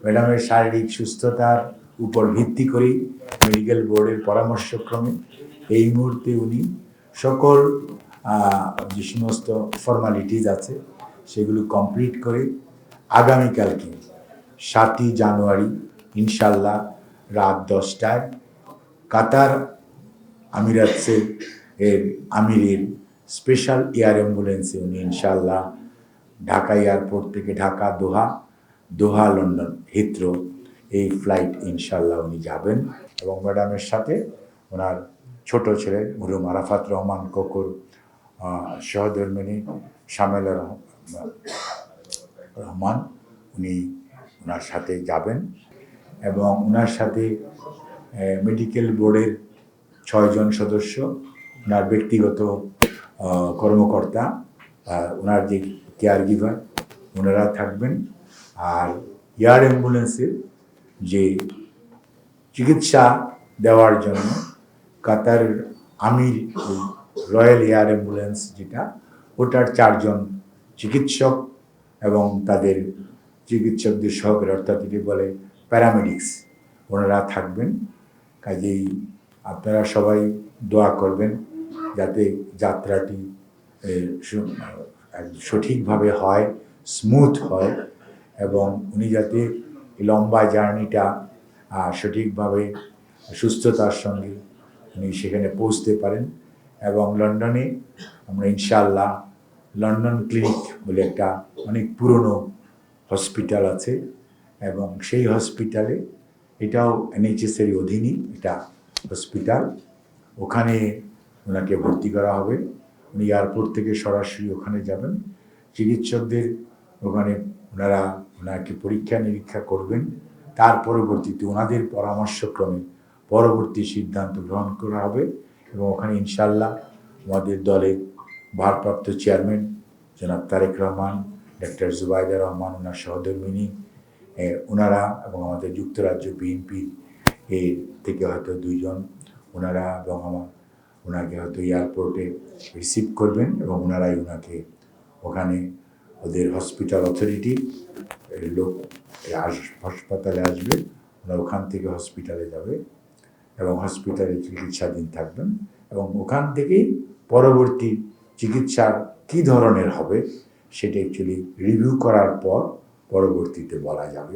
ম্যাডামের শারীরিক সুস্থতার উপর ভিত্তি করেই মেডিকেল বোর্ডের পরামর্শক্রমে এই মুহূর্তে উনি সকল যে সমস্ত ফর্মালিটিস আছে সেগুলো কমপ্লিট করে আগামীকালকে 7ই জানুয়ারি ইনশাল্লাহ রাত 10টায় কাতার আমিরাতসের আমিরের স্পেশাল এয়ার অ্যাম্বুলেন্সে উনি ইনশাল্লাহ ঢাকা এয়ারপোর্ট থেকে ঢাকা দোহা লন্ডন হিথ্রো এই ফ্লাইট ইনশাল্লাহ উনি যাবেন। এবং ম্যাডামের সাথে ওনার ছোট ছেলে মরহুম আরাফাত রহমান কোকর, সহধর্মিনী শামেলা রহমান, উনি ওনার সাথে যাবেন। এবং ওনার সাথে মেডিকেল বোর্ডের 6 জন সদস্য, ওনার ব্যক্তিগত কর্মকর্তা, ওনার যে কেয়ার গিভার, ওনারা থাকবেন। আর এয়ার অ্যাম্বুলেন্সের যে চিকিৎসা দেওয়ার জন্য কাতার আমির রয়্যাল এয়ার অ্যাম্বুলেন্স যেটা, ওটার 4 জন চিকিৎসক এবং তাদের চিকিৎসকদের সহকারী, অর্থাৎ এটি বলে প্যারামেডিক্স, ওনারা থাকবেন। কাজেই আপনারা সবাই দোয়া করবেন যাতে যাত্রাটি সঠিকভাবে হয়, স্মুথ হয়, এবং উনি যাতে লম্বা জার্নিটা সঠিকভাবে সুস্থতার সঙ্গে উনি সেখানে পৌঁছতে পারেন। এবং লন্ডনে আমরা ইনশাআল্লাহ লন্ডন ক্লিনিক বলে একটা অনেক পুরনো হসপিটাল আছে, এবং সেই হসপিটালে, এটাও NHS-এর অধীনই এটা হসপিটাল, ওখানে ওনাকে ভর্তি করা হবে। উনি এয়ারপোর্ট থেকে সরাসরি ওখানে যাবেন। চিকিৎসকদের ওখানে ওনাকে পরীক্ষা নিরীক্ষা করবেন। তার পরবর্তীতে ওনাদের পরামর্শক্রমে পরবর্তী সিদ্ধান্ত গ্রহণ করা হবে। এবং ওখানে ইনশাল্লাহ আমাদের দলের ভারপ্রাপ্ত চেয়ারম্যান জনাব তারেক রহমান, ডাক্তার জুবাইদা রহমান, ওনার সহধর্মিনী, ওনারা, এবং আমাদের যুক্তরাজ্য বিএনপি এর থেকে হয়তো 2 জন, ওনারা এবং ওনাকে হয়তো এয়ারপোর্টে রিসিভ করবেন, এবং ওনারাই ওনাকে ওখানে ওদের হসপিটাল অথরিটি লোক হাসপাতালে আসবে, ওরা ওখান থেকে হসপিটালে যাবে এবং হসপিটালে চিকিৎসাধীন থাকবেন। এবং ওখান থেকেই পরবর্তী চিকিৎসা কী ধরনের হবে সেটা অ্যাকচুয়ালি রিভিউ করার পর পরবর্তীতে বলা যাবে।